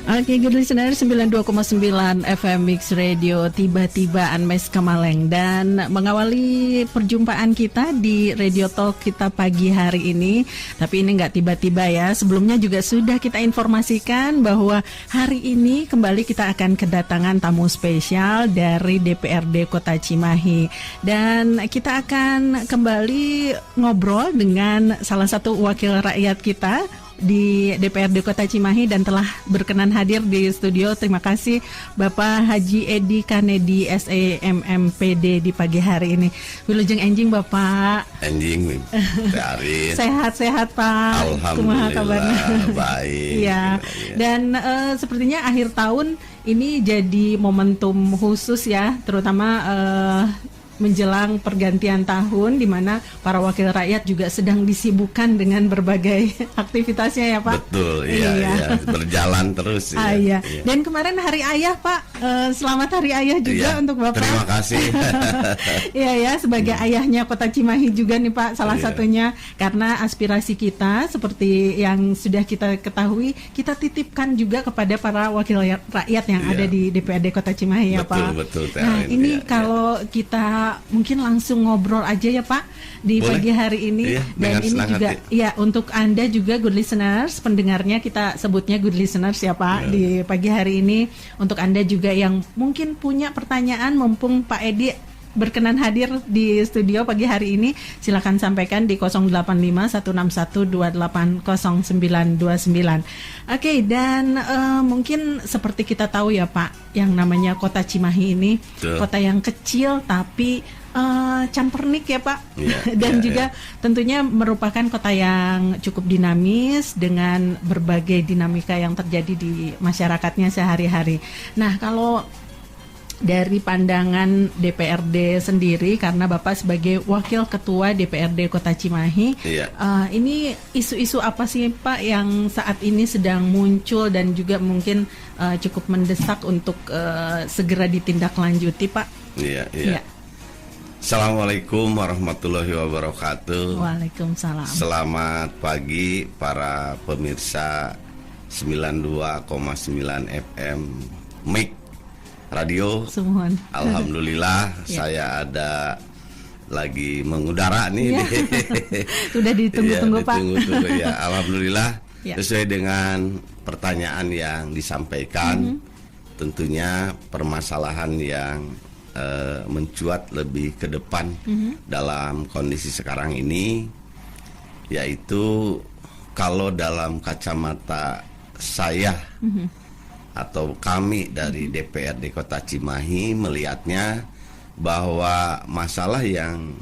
Oke, good listener 92,9 FM Mix Radio, tiba-tiba Anmes Kamaleng. Dan mengawali perjumpaan kita di Radio Talk kita pagi hari ini. Tapi ini nggak tiba-tiba ya, sebelumnya juga sudah kita informasikan bahwa hari ini kembali kita akan kedatangan tamu spesial dari DPRD Kota Cimahi. Dan kita akan kembali ngobrol dengan salah satu wakil rakyat kita di DPRD Kota Cimahi dan telah berkenan hadir di studio. Terima kasih Bapak Haji Edi Kanedi SEMMPD di pagi hari ini. Wilujeng enjing Bapak. Enjing Sehat-sehat Pak. Alhamdulillah baik. Ya. Dan sepertinya akhir tahun ini jadi momentum khusus ya, terutama menjelang pergantian tahun di mana para wakil rakyat juga sedang disibukkan dengan berbagai aktivitasnya ya Pak. Betul, iya. Berjalan terus ya. Iya. Dan kemarin Hari Ayah Pak, selamat Hari Ayah juga untuk Bapak. Terima kasih. Iya ya, sebagai ayahnya Kota Cimahi juga nih Pak, salah satunya karena aspirasi kita seperti yang sudah kita ketahui, kita titipkan juga kepada para wakil rakyat yang ada di DPRD Kota Cimahi ya Pak. Betul. Nah ini kalau kita mungkin langsung ngobrol aja ya Pak di pagi hari ini. Dan ini juga ya untuk Anda juga good listeners, pendengarnya kita sebutnya good listeners ya Pak di pagi hari ini. Untuk Anda juga yang mungkin punya pertanyaan, mumpung Pak Edi berkenan hadir di studio pagi hari ini, silakan sampaikan di 0851280929. Oke, dan mungkin seperti kita tahu ya Pak, yang namanya Kota Cimahi ini kota yang kecil tapi campernik ya Pak. Dan juga tentunya merupakan kota yang cukup dinamis dengan berbagai dinamika yang terjadi di masyarakatnya sehari-hari. Nah, kalau dari pandangan DPRD sendiri, karena Bapak sebagai Wakil Ketua DPRD Kota Cimahi, ini isu-isu apa sih Pak yang saat ini sedang muncul dan juga mungkin cukup mendesak untuk segera ditindaklanjuti Pak? Iya. Assalamualaikum warahmatullahi wabarakatuh. Waalaikumsalam. Selamat pagi para pemirsa 92,9 FM Mix Radio. Sumohon. Alhamdulillah saya ada lagi mengudara nih. Sudah ditunggu-tunggu Pak. Ditunggu-tunggu ya. Alhamdulillah sesuai dengan pertanyaan yang disampaikan. Tentunya permasalahan yang mencuat lebih ke depan dalam kondisi sekarang ini, yaitu kalau dalam kacamata saya atau kami dari DPRD Kota Cimahi melihatnya bahwa masalah yang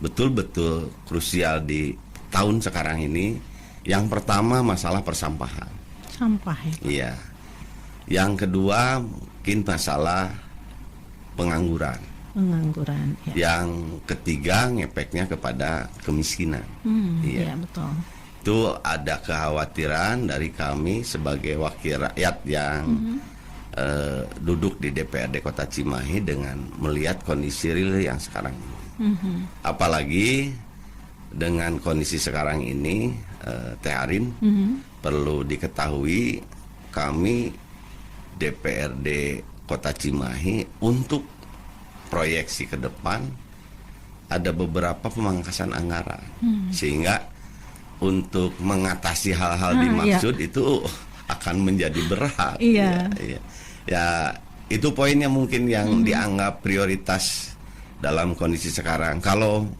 betul-betul krusial di tahun sekarang ini, yang pertama masalah persampahan. Sampah ya? Iya. Yang kedua mungkin masalah pengangguran. Ya. Yang ketiga ngefeknya kepada kemiskinan. Iya betul. Itu ada kekhawatiran dari kami sebagai wakil rakyat yang duduk di DPRD Kota Cimahi dengan melihat kondisi real yang sekarang ini. Apalagi dengan kondisi sekarang ini, Teh Arin, perlu diketahui kami DPRD Kota Cimahi untuk proyeksi ke depan ada beberapa pemangkasan anggaran, sehingga untuk mengatasi hal-hal dimaksud itu akan menjadi berat. Ya, itu poinnya mungkin yang dianggap prioritas dalam kondisi sekarang. Kalau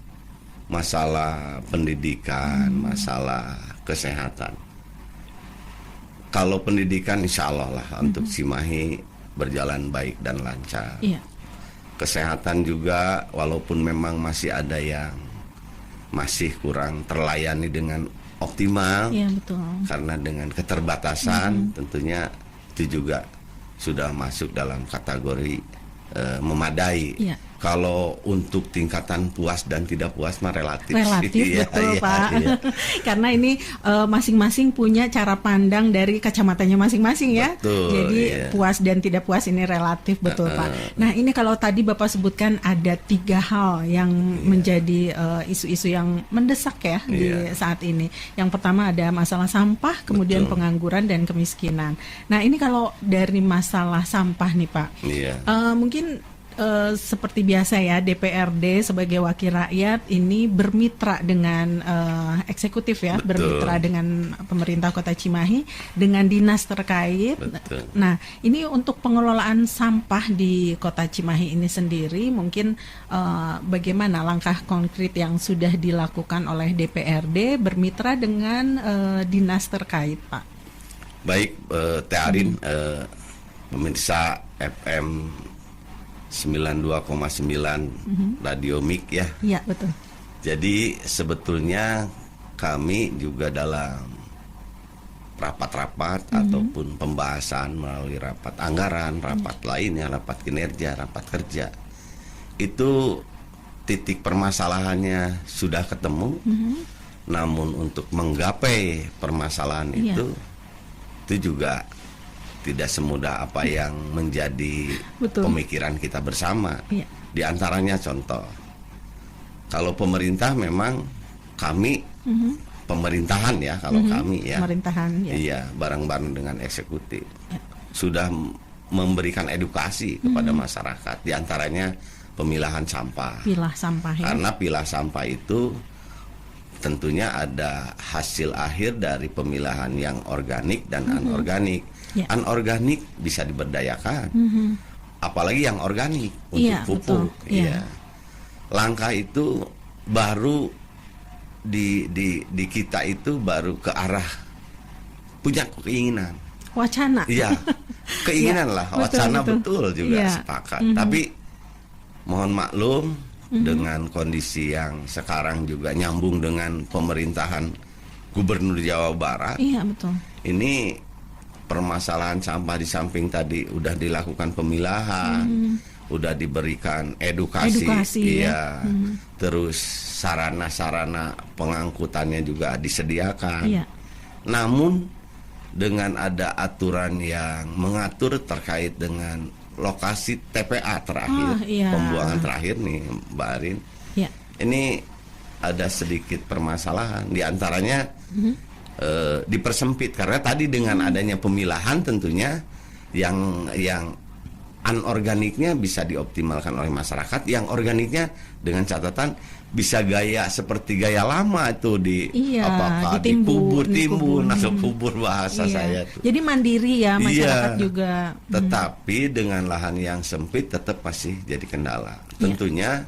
masalah pendidikan, masalah kesehatan. Kalau pendidikan insya Allah lah untuk Cimahi berjalan baik dan lancar. Kesehatan juga walaupun memang masih ada yang masih kurang terlayani dengan optimal, betul. Karena dengan keterbatasan tentunya itu juga sudah masuk dalam kategori memadai. Kalau untuk tingkatan puas dan tidak puas mah relatif. Relatif, betul Pak. Iya. Karena ini masing-masing punya cara pandang dari kacamatanya masing-masing ya. Betul, jadi puas dan tidak puas ini relatif, betul Pak. Nah ini kalau tadi Bapak sebutkan ada 3 hal yang menjadi isu-isu yang mendesak ya di saat ini. Yang pertama ada masalah sampah, kemudian pengangguran dan kemiskinan. Nah ini kalau dari masalah sampah nih Pak, mungkin seperti biasa ya, DPRD sebagai wakil rakyat ini bermitra dengan eksekutif ya, bermitra dengan pemerintah Kota Cimahi dengan dinas terkait. Nah, ini untuk pengelolaan sampah di Kota Cimahi ini sendiri mungkin bagaimana langkah konkret yang sudah dilakukan oleh DPRD bermitra dengan dinas terkait, Pak? Baik, Teh Arin, pemirsa FM 92,9 Radio Mik ya. Iya, betul. Jadi sebetulnya kami juga dalam rapat-rapat ataupun pembahasan melalui rapat anggaran, rapat lainnya, rapat kinerja, rapat kerja. Itu titik permasalahannya sudah ketemu. Namun untuk menggapai permasalahan itu juga tidak semudah apa yang menjadi pemikiran kita bersama. Di antaranya contoh, kalau pemerintah memang kami pemerintahan ya, kalau kami ya, pemerintahan bareng-bareng dengan eksekutif sudah memberikan edukasi kepada masyarakat. Di antaranya pemilahan sampah. Pilah sampah ya. Karena pilah sampah itu tentunya ada hasil akhir dari pemilahan yang organik dan anorganik. Anorganik bisa diberdayakan, apalagi yang organik untuk pupuk. Langkah itu baru di kita itu baru ke arah punya keinginan, wacana. Iya, keinginan lah, wacana betul juga sepakat. Tapi mohon maklum dengan kondisi yang sekarang juga nyambung dengan pemerintahan Gubernur Jawa Barat. Iya betul. Ini permasalahan sampah di samping tadi udah dilakukan pemilahan, udah diberikan edukasi terus sarana-sarana pengangkutannya juga disediakan. Namun dengan ada aturan yang mengatur terkait dengan lokasi TPA terakhir, pembuangan terakhir nih Mbak Arin, ini ada sedikit permasalahan. Di antaranya dipersempit karena tadi dengan adanya pemilahan tentunya yang anorganiknya bisa dioptimalkan oleh masyarakat, yang organiknya dengan catatan bisa gaya seperti gaya lama itu apakah dikubur timbun atau kubur bahasa saya tuh. Jadi mandiri ya masyarakat juga. Tetapi dengan lahan yang sempit tetap masih jadi kendala. Tentunya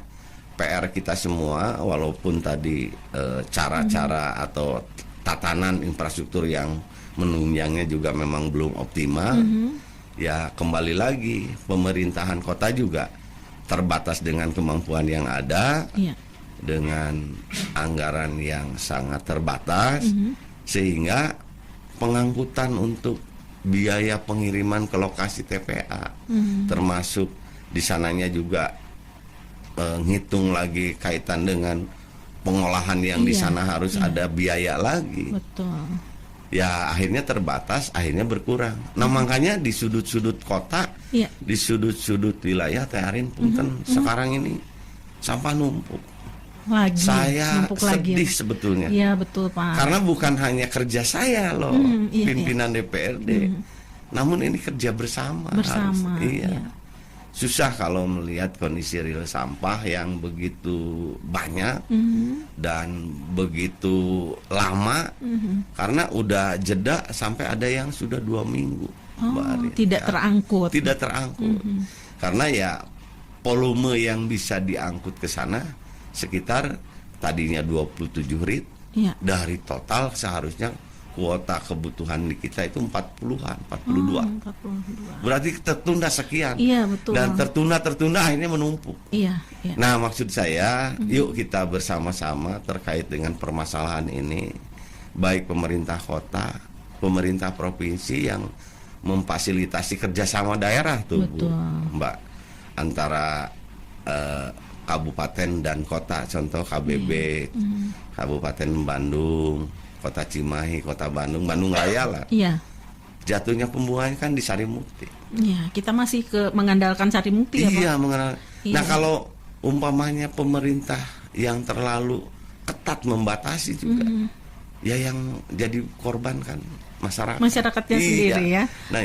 PR kita semua, walaupun tadi cara-cara atau tatanan infrastruktur yang menunjangnya juga memang belum optimal. Ya kembali lagi pemerintahan kota juga terbatas dengan kemampuan yang ada, dengan anggaran yang sangat terbatas, sehingga pengangkutan untuk biaya pengiriman ke lokasi TPA, termasuk di sananya juga ngitung lagi kaitan dengan pengolahan yang di sana harus ada biaya lagi. Betul. Ya akhirnya terbatas, akhirnya berkurang. Nah makanya di sudut-sudut kota, di sudut-sudut wilayah Teh Arin punten sekarang ini sampah numpuk. Saya sedih sebetulnya. Iya betul Pak. Karena bukan hanya kerja saya loh, pimpinan DPRD, namun ini kerja bersama. Susah kalau melihat kondisi real sampah yang begitu banyak dan begitu lama, karena udah jeda sampai ada yang sudah 2 minggu. Tidak terangkut. Tidak terangkut. Karena ya volume yang bisa diangkut ke sana sekitar tadinya 27 rit, dari total seharusnya kuota kebutuhan di kita itu 42. Berarti tertunda sekian. Iya, betul. Dan tertunda akhirnya menumpuk. Nah, maksud saya, yuk kita bersama-sama terkait dengan permasalahan ini, baik pemerintah kota, pemerintah provinsi yang memfasilitasi kerjasama daerah tuh, Bu, Mbak, antara kabupaten dan kota, contoh KBB, Kabupaten Bandung, Kota Cimahi, Kota Bandung, Bandung Raya lah. Iya. Jatuhnya pembuangannya kan di Sarimukti. Iya, kita masih mengandalkan Sarimukti ya, Pak? Iya, mengandalkan. Iya. Nah, kalau umpamanya pemerintah yang terlalu ketat membatasi juga, ya yang jadi korban kan masyarakatnya sendiri ya. Nah,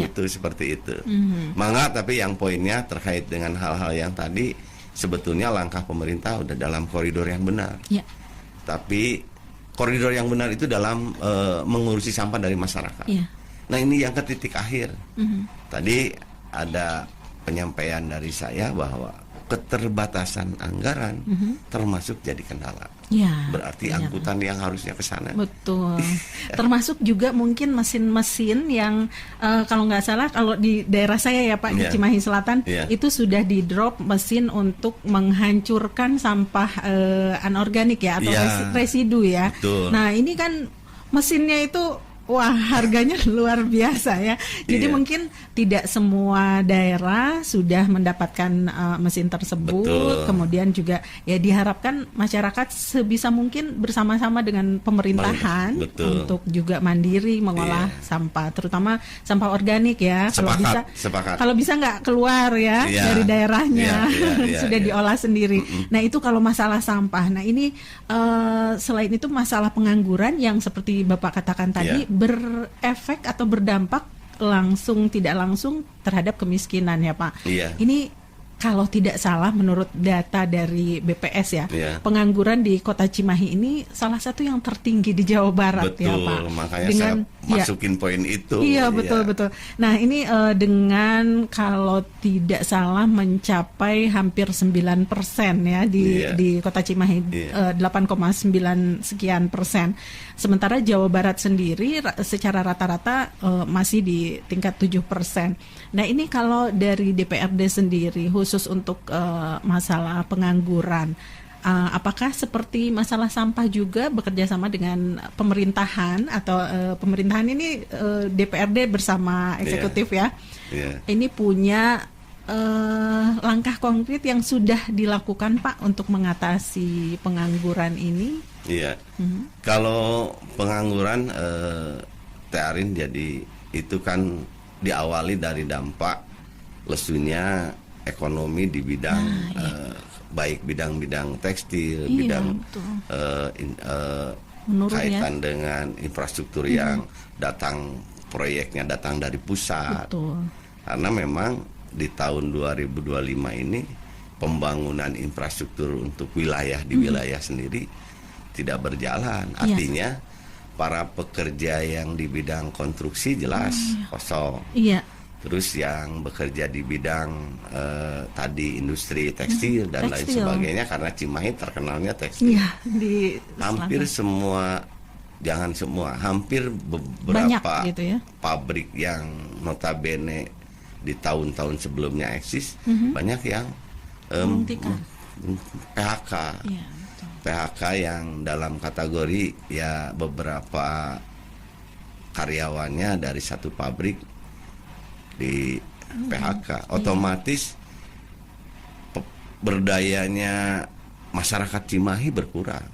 itu seperti itu. Mangga, tapi yang poinnya terkait dengan hal-hal yang tadi, sebetulnya langkah pemerintah udah dalam koridor yang benar. Ya. Tapi koridor yang benar itu dalam mengurusi sampah dari masyarakat. Ya. Nah, ini yang ke titik akhir. Tadi ada penyampaian dari saya bahwa keterbatasan anggaran termasuk jadi kendala. Ya, berarti angkutan yang harusnya ke sana. Betul. Termasuk juga mungkin mesin-mesin yang kalau nggak salah, kalau di daerah saya ya Pak, di Cimahi Selatan, itu sudah di drop mesin untuk menghancurkan sampah anorganik ya, atau residu ya. Betul. Nah, ini kan mesinnya itu wah, harganya luar biasa ya. Jadi mungkin tidak semua daerah sudah mendapatkan mesin tersebut. Betul. Kemudian juga ya diharapkan masyarakat sebisa mungkin bersama-sama dengan pemerintahan untuk juga mandiri mengolah sampah, terutama sampah organik ya. Kalau bisa nggak keluar ya dari daerahnya, sudah diolah sendiri. Nah, itu kalau masalah sampah. Nah, ini selain itu masalah pengangguran yang seperti Bapak katakan tadi, berefek atau berdampak langsung tidak langsung terhadap kemiskinan ya Pak. Ini kalau tidak salah menurut data dari BPS ya, pengangguran di Kota Cimahi ini salah satu yang tertinggi di Jawa Barat. Betul, ya Pak. Makanya saya masukin poin itu. Iya, betul. Nah, ini dengan kalau tidak salah mencapai hampir 9% ya di Kota Cimahi, 8,9 sekian persen. Sementara Jawa Barat sendiri secara rata-rata masih di tingkat 7%. Nah, ini kalau dari DPRD sendiri khusus untuk masalah pengangguran, apakah seperti masalah sampah juga bekerja sama dengan pemerintahan atau pemerintahan ini DPRD bersama eksekutif ini punya langkah konkret yang sudah dilakukan Pak untuk mengatasi pengangguran ini? Iya. Kalau pengangguran Teh Arin, jadi itu kan diawali dari dampak lesunya ekonomi di bidang baik bidang-bidang tekstil, bidang kaitan dengan infrastruktur yang proyeknya datang dari pusat. Betul. Karena memang di tahun 2025 ini pembangunan infrastruktur untuk wilayah di wilayah sendiri tidak berjalan. Artinya para pekerja yang di bidang konstruksi jelas kosong. Terus yang bekerja di bidang tadi industri tekstil dan lain sebagainya, karena Cimahi terkenalnya tekstil. Hampir semua, jangan semua, hampir beberapa gitu pabrik yang notabene di tahun-tahun sebelumnya eksis, banyak yang PHK. PHK yang dalam kategori ya beberapa karyawannya dari satu pabrik di PHK, otomatis berdayanya masyarakat Cimahi berkurang.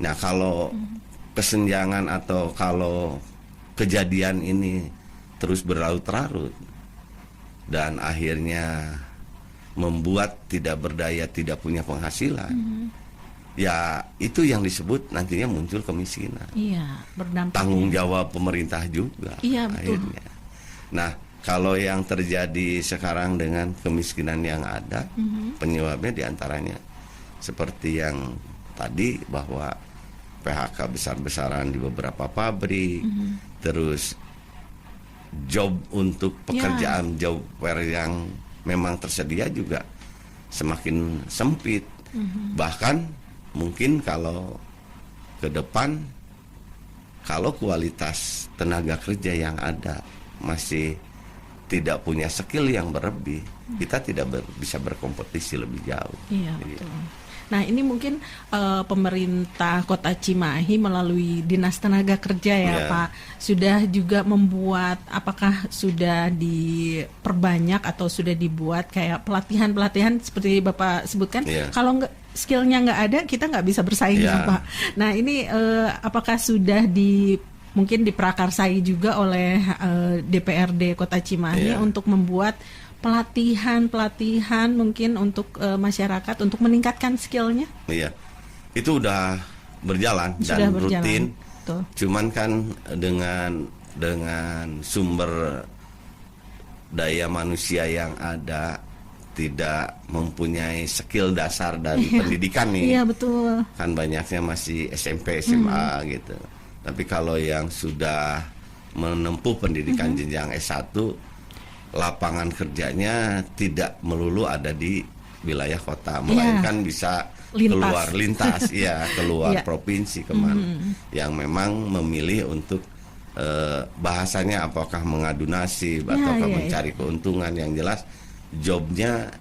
Nah, kalau kesenjangan atau kalau kejadian ini terus berlarut-larut dan akhirnya membuat tidak berdaya, tidak punya penghasilan, ya itu yang disebut nantinya muncul kemiskinan. Berdampak. Tanggung jawab pemerintah juga. Akhirnya. Nah, kalau yang terjadi sekarang dengan kemiskinan yang ada, penyebabnya diantaranya seperti yang tadi, bahwa PHK besar-besaran di beberapa pabrik, terus job untuk pekerjaan job fair yang memang tersedia juga semakin sempit. Bahkan mungkin kalau ke depan, kalau kualitas tenaga kerja yang ada masih tidak punya skill yang berlebih, kita tidak bisa berkompetisi lebih jauh. Betul. Nah, ini mungkin pemerintah Kota Cimahi melalui Dinas Tenaga Kerja ya, Pak, sudah juga membuat, apakah sudah diperbanyak atau sudah dibuat kayak pelatihan-pelatihan seperti Bapak sebutkan? Kalau skillnya nggak ada, kita nggak bisa bersaing ya, Pak. Nah, ini apakah sudah mungkin diprakarsai juga oleh DPRD Kota Cimahi untuk membuat pelatihan mungkin untuk masyarakat untuk meningkatkan skillnya? Iya, itu udah berjalan dan rutin. Betul. Cuman kan dengan sumber daya manusia yang ada tidak mempunyai skill dasar dari pendidikan nih. Iya, betul. Kan banyaknya masih SMP, SMA gitu. Tapi kalau yang sudah menempuh pendidikan jenjang S1, lapangan kerjanya tidak melulu ada di wilayah kota, melainkan bisa keluar lintas, keluar provinsi kemana. Yang memang memilih untuk bahasanya apakah mengadu nasib ataukah mencari keuntungan. Yang jelas jobnya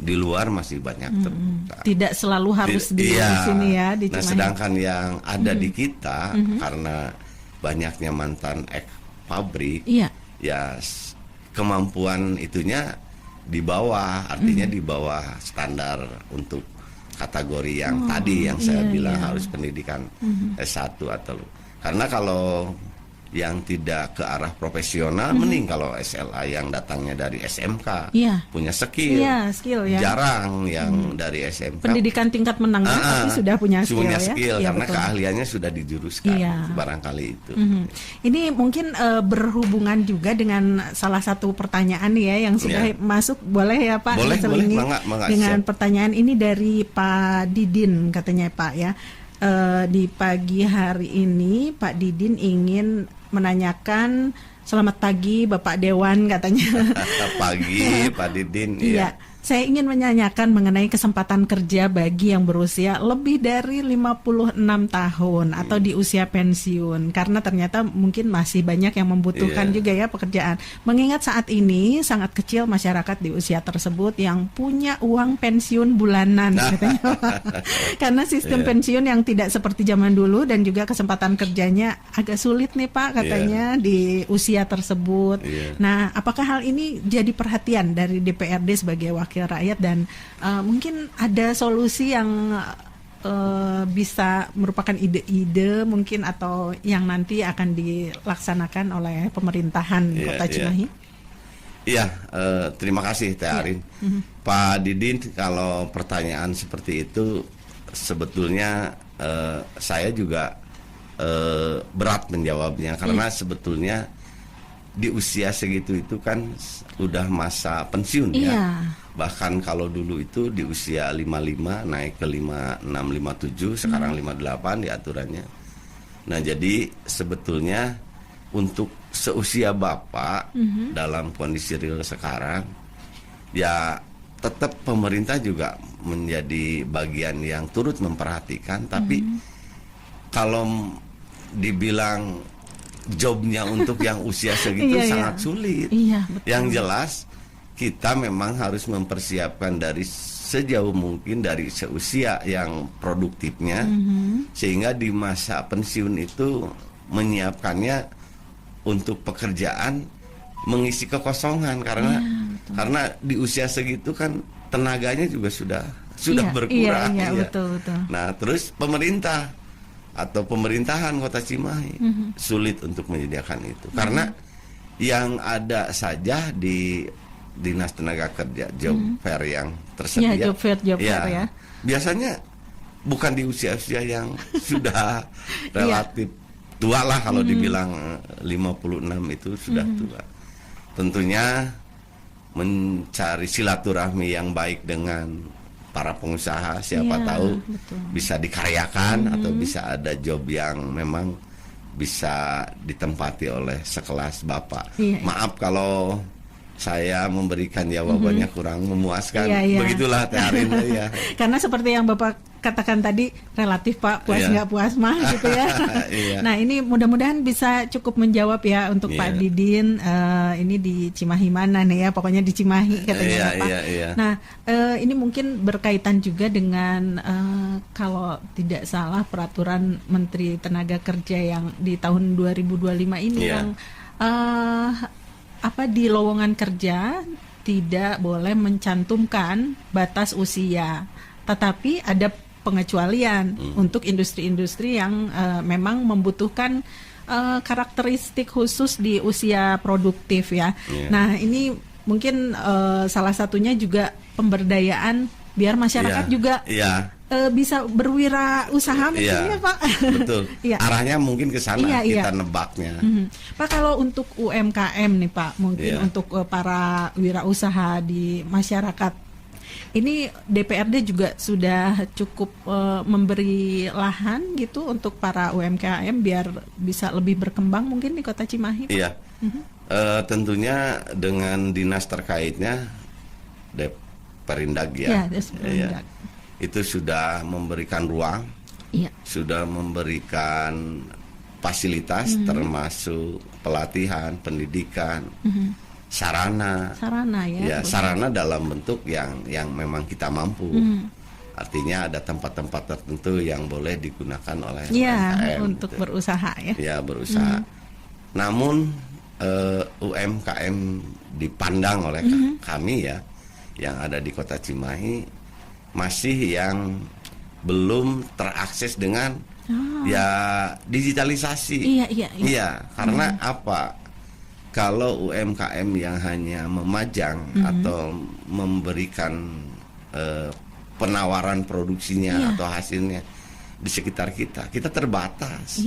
di luar masih banyak terbuka. Tidak selalu harus di sini ya, di Cimahi. Nah, sedangkan yang ada di kita karena banyaknya mantan pabrik, ya kemampuan itunya di bawah, artinya di bawah standar untuk kategori yang tadi yang saya bilang harus pendidikan S1 atau karena kalau yang tidak ke arah profesional, mending kalau SLA yang datangnya dari SMK, punya skill, jarang yang dari SMK. Pendidikan tingkat menengah tapi sudah punya skill, karena keahliannya sudah dijuruskan, barangkali itu. Ini mungkin berhubungan juga dengan salah satu pertanyaan ya yang sudah masuk, boleh ya Pak? Boleh, dengan pertanyaan ini dari Pak Didin katanya Pak ya. Di pagi hari ini Pak Didin ingin menanyakan, selamat pagi Bapak Dewan katanya. Pagi Pak Didin. Iya. Saya ingin menanyakan mengenai kesempatan kerja bagi yang berusia lebih dari 56 tahun atau di usia pensiun, karena ternyata mungkin masih banyak yang membutuhkan juga ya pekerjaan. Mengingat saat ini sangat kecil masyarakat di usia tersebut yang punya uang pensiun bulanan katanya. Karena sistem pensiun yang tidak seperti zaman dulu dan juga kesempatan kerjanya agak sulit nih Pak katanya di usia tersebut. Nah, apakah hal ini jadi perhatian dari DPRD sebagai wakil rakyat dan mungkin ada solusi yang bisa merupakan ide-ide mungkin atau yang nanti akan dilaksanakan oleh pemerintahan Kota Cimahi? Iya, terima kasih Teh Arin. Pak Didin, kalau pertanyaan seperti itu sebetulnya saya juga berat menjawabnya karena sebetulnya di usia segitu itu kan udah masa pensiun ya. Bahkan kalau dulu itu di usia 55 naik ke 56, 57, sekarang 58 di aturannya. Nah, jadi sebetulnya untuk seusia Bapak dalam kondisi real sekarang ya tetap pemerintah juga menjadi bagian yang turut memperhatikan, tapi kalau dibilang jobnya untuk yang usia segitu sangat sulit. Yang jelas kita memang harus mempersiapkan dari sejauh mungkin dari seusia yang produktifnya, sehingga di masa pensiun itu menyiapkannya untuk pekerjaan mengisi kekosongan karena di usia segitu kan tenaganya juga sudah berkurang. Betul. Nah, terus pemerintah atau pemerintahan Kota Cimahi sulit untuk menyediakan itu karena yang ada saja di Dinas Tenaga Kerja job fair yang tersedia, job fair ya. Biasanya bukan di usia-usia yang sudah relatif tua lah, kalau dibilang 56 itu sudah tua. Tentunya mencari silaturahmi yang baik dengan para pengusaha, siapa tahu bisa dikaryakan atau bisa ada job yang memang bisa ditempati oleh sekelas Bapak. Maaf kalau saya memberikan jawabannya kurang memuaskan. Iya. Begitulah Teh Arin. Ya. Karena seperti yang Bapak katakan tadi, relatif Pak, puas nggak puas mah gitu ya. Iya. Nah ini mudah-mudahan bisa cukup menjawab ya untuk Pak Didin. Ini di Cimahi mana nih ya, pokoknya di Cimahi katanya Pak. Iya. Nah ini mungkin berkaitan juga dengan kalau tidak salah peraturan Menteri Tenaga Kerja yang di tahun 2025 ini yang di lowongan kerja tidak boleh mencantumkan batas usia, tetapi ada pengecualian untuk industri-industri yang memang membutuhkan karakteristik khusus di usia produktif ya. Nah ini mungkin salah satunya juga pemberdayaan biar masyarakat juga bisa berwirausaha mungkin ya Pak. Betul. Arahnya mungkin ke sana kita nebaknya. Pak, kalau untuk UMKM nih Pak, mungkin untuk para wirausaha di masyarakat, ini DPRD juga sudah cukup memberi lahan gitu untuk para UMKM biar bisa lebih berkembang mungkin di Kota Cimahi Pak. Iya. Tentunya dengan dinas terkaitnya Perindag Perindag. Itu sudah memberikan ruang, sudah memberikan fasilitas termasuk pelatihan, pendidikan, sarana sarana dalam bentuk yang memang kita mampu. Artinya ada tempat-tempat tertentu yang boleh digunakan oleh UMKM untuk berusaha berusaha. Namun UMKM dipandang oleh kami yang ada di Kota Cimahi masih yang belum terakses dengan digitalisasi. Iya, karena apa? Kalau UMKM yang hanya memajang atau memberikan penawaran produksinya atau hasilnya di sekitar kita terbatas.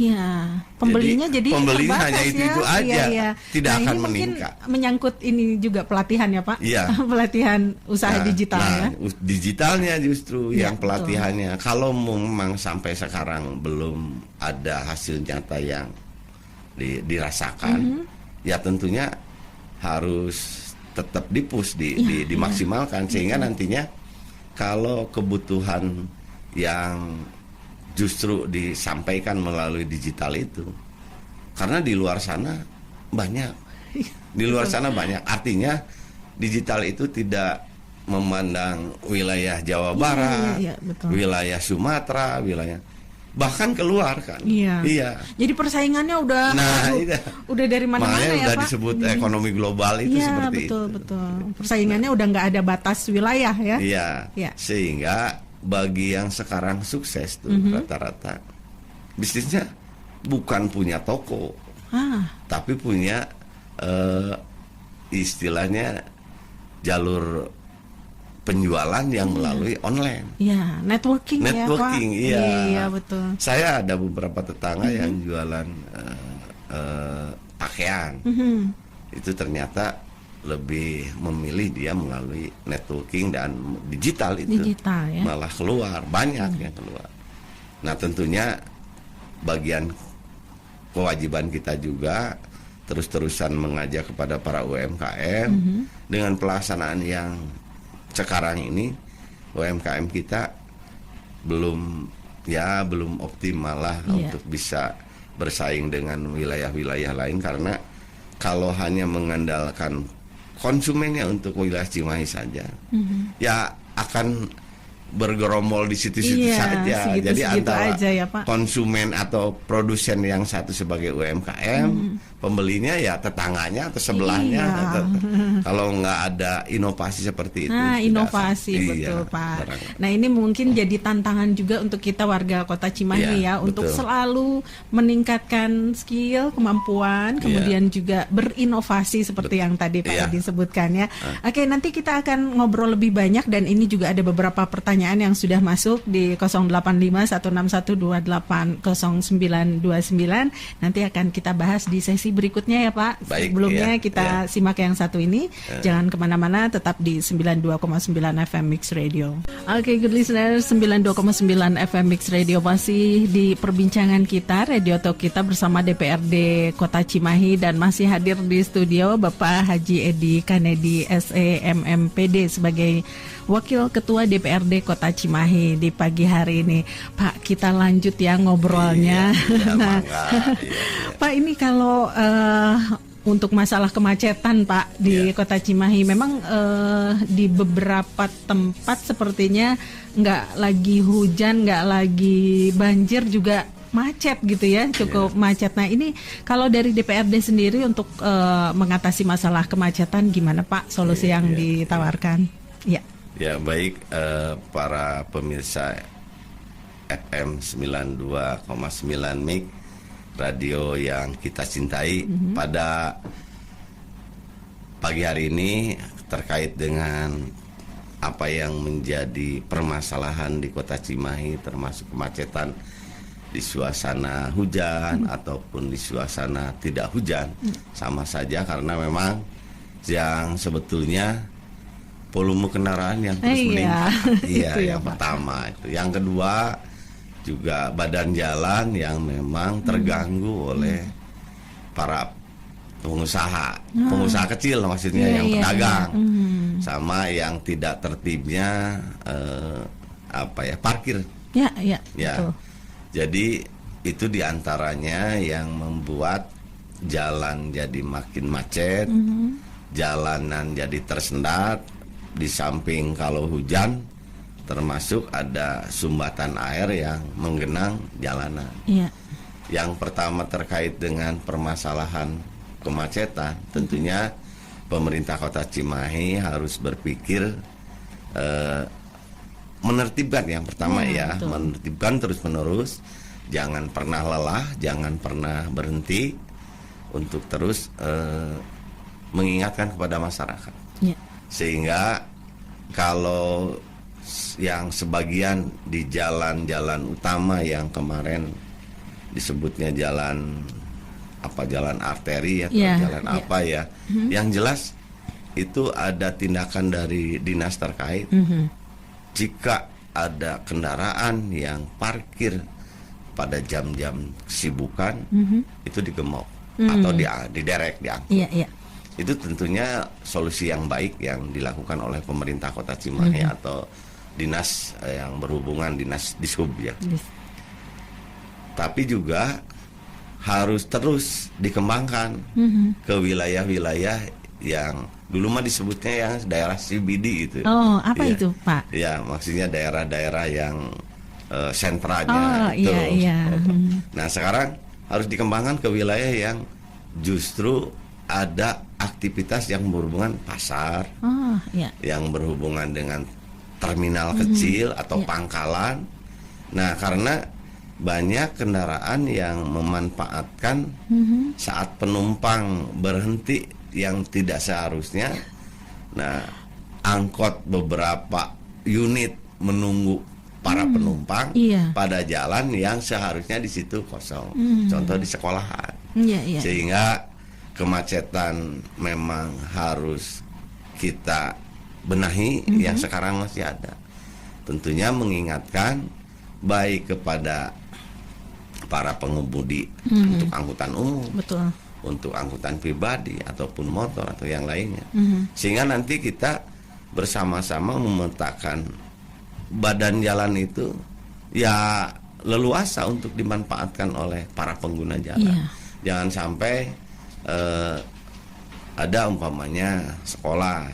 Pembelinya jadi pembelinya terbatas, hanya itu aja, tidak akan meningkat. Menyangkut ini juga pelatihan ya Pak. Pelatihan usaha digital digitalnya justru yang pelatihannya. Betul. Kalau memang sampai sekarang belum ada hasil nyata yang dirasakan, ya tentunya harus tetap dipush, dimaksimalkan sehingga nantinya kalau kebutuhan yang justru disampaikan melalui digital itu, karena di luar sana banyak, artinya digital itu tidak memandang wilayah Jawa Barat, wilayah Sumatera, bahkan keluar kan. Jadi persaingannya udah dari mana-mana ya udah Pak. Disebut ekonomi global itu seperti itu. Betul. Persaingannya udah nggak ada batas wilayah ya. Sehingga bagi yang sekarang sukses tuh rata-rata bisnisnya bukan punya toko, tapi punya istilahnya jalur penjualan yang melalui online. Networking ya Pak. Iya betul. Saya ada beberapa tetangga yang jualan pakaian. Itu ternyata lebih memilih dia melalui networking dan digital itu. Malah keluar banyak yang keluar. Nah tentunya bagian kewajiban kita juga terus-terusan mengajak kepada para UMKM dengan pelaksanaan yang sekarang ini UMKM kita belum optimal lah untuk bisa bersaing dengan wilayah-wilayah lain, karena kalau hanya mengandalkan konsumennya untuk wilayah Cimahi saja, ya akan bergerombol di situ-situ saja. Jadi antara aja ya, Pak. Konsumen atau produsen yang satu sebagai UMKM, pembelinya ya tetangganya atau sebelahnya. Kalau nggak ada inovasi seperti itu. Inovasi betul Pak. Nah ini mungkin jadi tantangan juga untuk kita warga Kota Cimahi untuk selalu meningkatkan skill, kemampuan, kemudian juga berinovasi seperti yang tadi Pak disebutkan ya. Oke, nanti kita akan ngobrol lebih banyak, dan ini juga ada beberapa pertanyaan yang sudah masuk di 085 161 28 0929. Nanti akan kita bahas di sesi berikutnya ya Pak. Baik, sebelumnya ya, kita simak yang satu ini. Jangan kemana-mana, tetap di 92,9 FM Mix Radio. Oke, good listener, 92,9 FM Mix Radio masih di perbincangan kita, Radio Talk kita bersama DPRD Kota Cimahi, dan masih hadir di studio Bapak Haji Edi Kanedi SEMMPD sebagai Wakil Ketua DPRD Kota Cimahi di pagi hari ini. Pak, kita lanjut ya ngobrolnya. Nah, Pak, ini kalau untuk masalah kemacetan Pak di Kota Cimahi, memang di beberapa tempat sepertinya nggak lagi hujan, nggak lagi banjir juga macet gitu ya, cukup macet. Nah ini kalau dari DPRD sendiri untuk mengatasi masalah kemacetan gimana Pak solusi yang ditawarkan? Ya baik, para pemirsa FM 92,9 MIG radio yang kita cintai, pada pagi hari ini terkait dengan apa yang menjadi permasalahan di Kota Cimahi, termasuk kemacetan di suasana hujan ataupun di suasana tidak hujan, sama saja karena memang yang sebetulnya volume kendaraan yang terus meningkat. Yang pertama itu. Yang kedua juga badan jalan yang memang terganggu oleh para pengusaha, pengusaha kecil maksudnya, yang pedagang, sama yang tidak tertibnya parkir. Betul. Jadi itu diantaranya yang membuat jalan jadi makin macet, jalanan jadi tersendat. Di samping kalau hujan, termasuk ada sumbatan air yang menggenang jalanan. Yang pertama terkait dengan permasalahan kemacetan, tentunya pemerintah Kota Cimahi harus berpikir menertibkan. Yang pertama menertibkan terus-menerus, jangan pernah lelah, jangan pernah berhenti untuk terus mengingatkan kepada masyarakat. Sehingga kalau yang sebagian di jalan-jalan utama yang kemarin disebutnya jalan arteri atau jalan yang jelas itu ada tindakan dari dinas terkait. Jika ada kendaraan yang parkir pada jam-jam kesibukan, itu digemok atau diderek, diangkut. Itu tentunya solusi yang baik yang dilakukan oleh pemerintah Kota Cimahi atau dinas yang berhubungan, dinas Dishub Tapi juga harus terus dikembangkan ke wilayah-wilayah yang dulu mah disebutnya yang daerah CBD itu. Oh, apa itu Pak? Ya, maksudnya daerah-daerah yang sentranya. Nah, sekarang harus dikembangkan ke wilayah yang justru ada aktivitas yang berhubungan pasar, yang berhubungan dengan terminal kecil atau pangkalan. Nah, karena banyak kendaraan yang memanfaatkan saat penumpang berhenti yang tidak seharusnya. Nah, angkot beberapa unit menunggu para penumpang pada jalan yang seharusnya di situ kosong. Contoh di sekolahan. Sehingga kemacetan memang harus kita benahi yang sekarang masih ada. Tentunya mengingatkan baik kepada para pengemudi untuk angkutan umum, untuk angkutan pribadi ataupun motor atau yang lainnya. Sehingga nanti kita bersama-sama memetakan badan jalan itu ya leluasa untuk dimanfaatkan oleh para pengguna jalan. Jangan sampai ada umpamanya sekolah,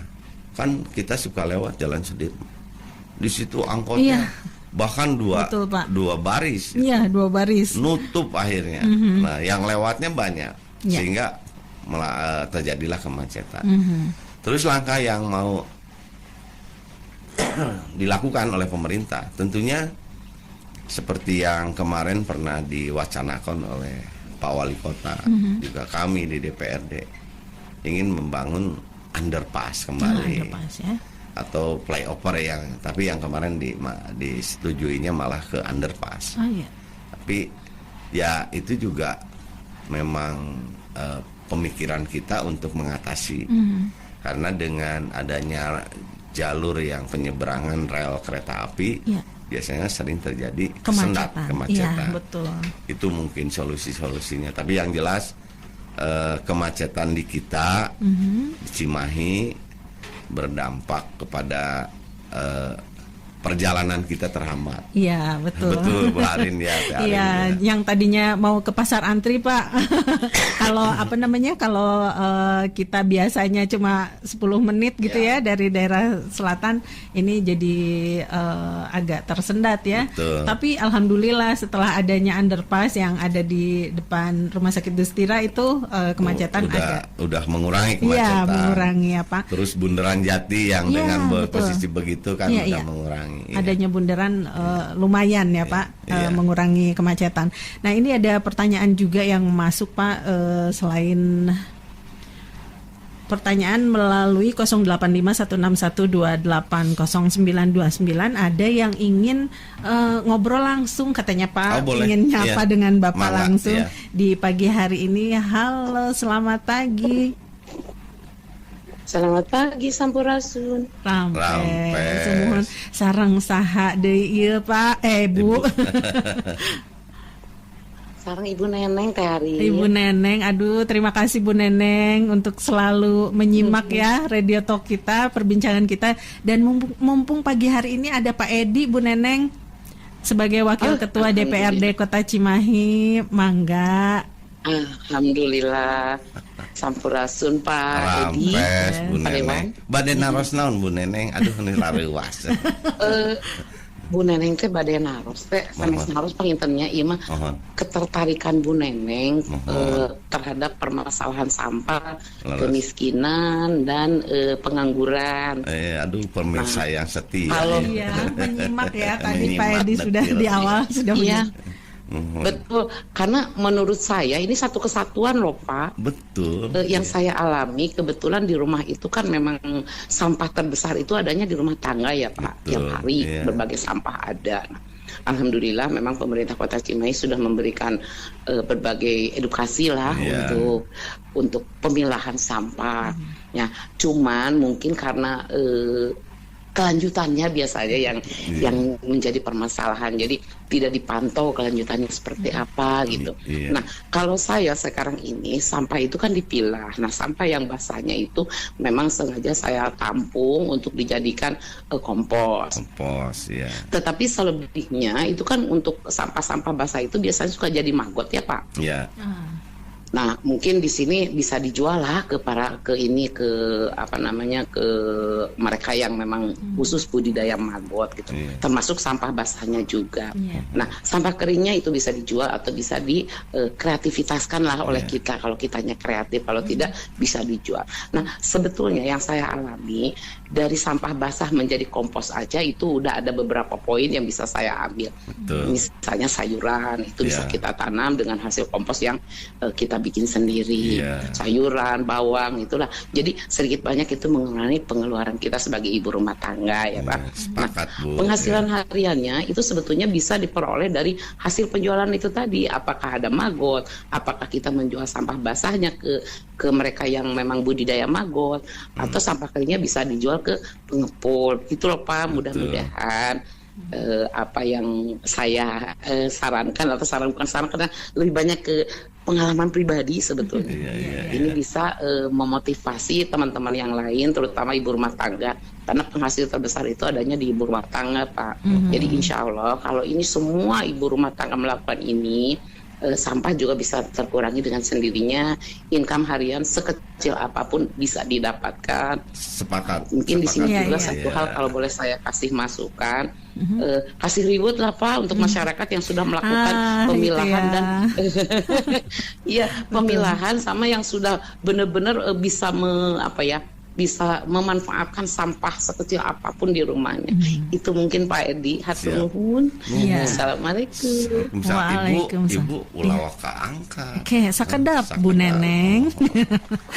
kan kita suka lewat jalan Sudirman, di situ angkotnya bahkan dua baris, dua baris nutup akhirnya. Nah, yang lewatnya banyak sehingga terjadilah kemacetan. Terus langkah yang mau dilakukan oleh pemerintah tentunya seperti yang kemarin pernah diwacanakan oleh Pak Wali Kota, juga kami di DPRD ingin membangun underpass kembali, atau flyover tapi yang kemarin disetujuinya malah ke underpass. Tapi ya itu juga memang pemikiran kita untuk mengatasi. Karena dengan adanya jalur yang penyeberangan rel kereta api, biasanya sering terjadi kemacetan. Ya, betul. Itu mungkin solusinya. Tapi yang jelas kemacetan di kita di Cimahi berdampak kepada perjalanan kita terhambat. Iya, betul. Betul, Bu Arin ya. Iya, yang tadinya mau ke pasar antri, Pak. Kalau kalau kita biasanya cuma 10 menit gitu ya dari daerah selatan, ini jadi agak tersendat ya. Betul. Tapi alhamdulillah setelah adanya underpass yang ada di depan Rumah Sakit Dustira itu kemacetan udah mengurangi kemacetan. Iya, mengurangi ya, Pak. Terus bundaran Jati yang dengan posisi begitu kan udah mengurangi. Adanya bundaran lumayan ya Pak, mengurangi kemacetan. Nah ini ada pertanyaan juga yang masuk Pak, selain pertanyaan melalui 085161280929, ada yang ingin ngobrol langsung katanya Pak, ingin nyapa dengan Bapak langsung di pagi hari ini. Halo, selamat pagi. Selamat pagi Sampurasun. Rampes. Semua sarang saha deui ieu Pak, Bu. Sarang Ibu Neneng teh hari. Ibu Neneng, aduh terima kasih Bu Neneng untuk selalu menyimak ya Radio Talk kita, perbincangan kita. Dan mumpung pagi hari ini ada Pak Edi, Bu Neneng sebagai Wakil Ketua DPRD Kota Cimahi, mangga. Alhamdulillah. Sampurasun Pak Edi. Bu Neneng. Bade naros naon Bu Neneng? Aduh ini lareuwas. Bu Neneng teh bade naros teh sanes naros pangintennya ieu mah ketertarikan Bu Neneng terhadap permasalahan sampah, kemiskinan dan pengangguran. Aduh pemirsa yang setia. Menyimak ya tadi Pak Edi sudah di awal sudah Betul, karena menurut saya ini satu kesatuan loh Pak. Betul. Yang saya alami kebetulan di rumah itu kan memang sampah terbesar itu adanya di rumah tangga ya Pak. Tiap hari berbagai sampah ada. Alhamdulillah memang pemerintah Kota Cimahi sudah memberikan berbagai edukasi lah untuk pemilahan sampah. Ya, cuman mungkin karena kelanjutannya biasanya yang menjadi permasalahan, jadi tidak dipantau kelanjutannya seperti apa gitu. Nah kalau saya sekarang ini sampah itu kan dipilah. Nah sampah yang basahnya itu memang sengaja saya tampung untuk dijadikan kompos. Tetapi selebihnya itu kan untuk sampah-sampah basah itu biasanya suka jadi maggot ya Pak. Nah mungkin di sini bisa dijual lah ke mereka yang memang khusus budidaya maggot gitu, termasuk sampah basahnya juga. Nah sampah keringnya itu bisa dijual atau bisa dikreativitaskan lah oleh kita kalau kitanya kreatif, kalau tidak bisa dijual. Nah sebetulnya yang saya alami dari sampah basah menjadi kompos aja itu udah ada beberapa poin yang bisa saya ambil. Misalnya sayuran itu bisa kita tanam dengan hasil kompos yang kita bikin sendiri, sayuran, bawang itulah. Jadi sedikit banyak itu mengurangi pengeluaran kita sebagai ibu rumah tangga ya Pak. Nah, penghasilan hariannya itu sebetulnya bisa diperoleh dari hasil penjualan itu tadi. Apakah ada maggot, apakah kita menjual sampah basahnya ke mereka yang memang budidaya maggot, atau sampah keringnya bisa dijual ke pengepul. Itu loh Pak, mudah-mudahan apa yang saya sarankan karena lebih banyak ke pengalaman pribadi sebetulnya. Ini bisa memotivasi teman-teman yang lain, terutama ibu rumah tangga, karena penghasil terbesar itu adanya di ibu rumah tangga Pak. Jadi insya Allah kalau ini semua ibu rumah tangga melakukan ini, sampah juga bisa terkurangi dengan sendirinya. Income harian sekecil apapun bisa didapatkan. Sepakat. Mungkin di sini juga satu hal kalau boleh saya kasih masukan, kasih reward lah Pak untuk masyarakat yang sudah melakukan pemilahan dan pemilahan sama yang sudah benar-benar bisa bisa memanfaatkan sampah sekecil apapun di rumahnya. Itu mungkin Pak Edi. Hatur nuhun. Assalamualaikum. Ibu ulah ka angka. Oke, sakedap Bu Neneng.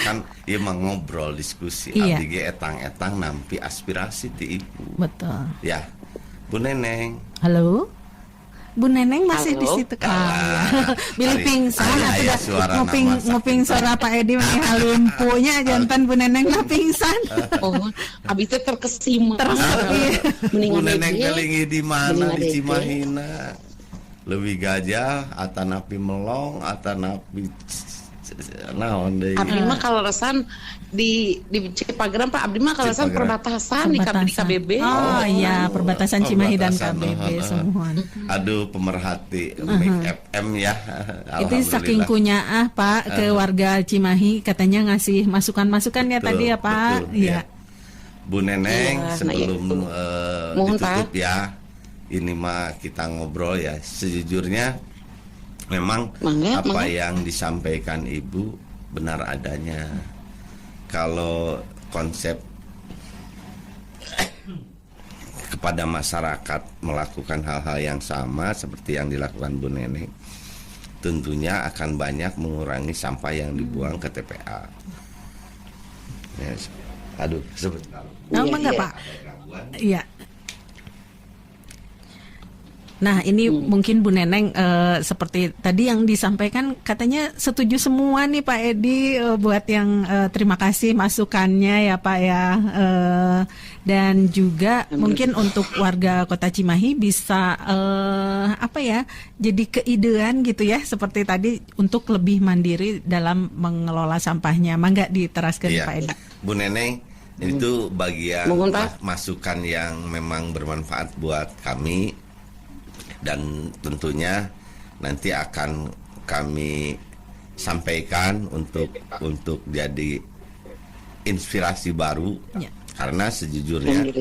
Kan ieu mah ngobrol diskusi abdi ge etang-etang nampi aspirasi ti ibu. Betul. Ya. Bu Neneng. Halo. Bu Neneng masih di situ kan? Bilih pingsan atau nguping suara Pak Edi meni halimpunya jantan Bu Neneng lah pingsan. Oh, abis itu terkesima. Bu Neneng kelingi di mana di Cimahina? Leuwih gajah, atanapi melong, atanapi naon deui. Abdi mah kaleresan di Cipageran Pak, abdi mah kaleresan perbatasan di KBB. Oh iya, perbatasan Cimahi dan KBB semua. Aduh, pemerhati FM ya. Itu saking kunyaah Pak ke warga Cimahi, katanya ngasih masukan-masukan ya tadi ya Pak. Iya. Bu Neneng sebelum ditutup ya. Ini mah kita ngobrol ya. Sejujurnya memang apa yang disampaikan Ibu benar adanya. Kalau konsep kepada masyarakat melakukan hal-hal yang sama seperti yang dilakukan Bu Neneng, tentunya akan banyak mengurangi sampah yang dibuang ke TPA. Yes. Aduh, sebentar. Enggak Pak? Iya. Nah ini mungkin Bu Neneng seperti tadi yang disampaikan katanya setuju semua nih Pak Edi buat yang terima kasih masukannya ya Pak ya, dan juga mungkin untuk warga Kota Cimahi bisa jadi keidean gitu ya seperti tadi untuk lebih mandiri dalam mengelola sampahnya. Mangga diteraskan Pak Edi. Bu Neneng itu bagian masukan yang memang bermanfaat buat kami. Dan tentunya nanti akan kami sampaikan untuk jadi inspirasi baru ya. Karena sejujurnya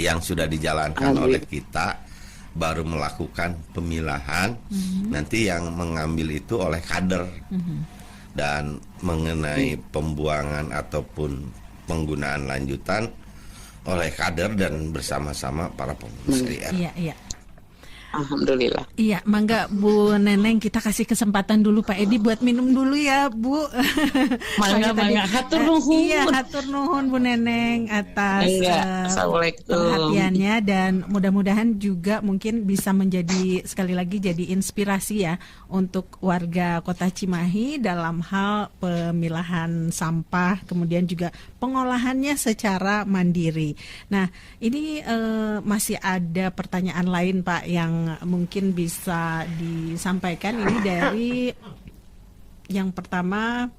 yang sudah dijalankan oleh kita baru melakukan pemilahan, nanti yang mengambil itu oleh kader. Dan mengenai pembuangan ataupun penggunaan lanjutan oleh kader dan bersama-sama para pengurus. Iya. Alhamdulillah. Iya, mangga Bu Neneng kita kasih kesempatan dulu Pak Edi buat minum dulu ya Bu. Mangga. Hatur nuhun. Iya, hatur nuhun Bu Neneng atas perhatiannya, dan mudah-mudahan juga mungkin bisa menjadi sekali lagi jadi inspirasi ya untuk warga Kota Cimahi dalam hal pemilahan sampah, kemudian juga pengolahannya secara mandiri. Nah, ini masih ada pertanyaan lain Pak yang mungkin bisa disampaikan. Ini dari yang pertama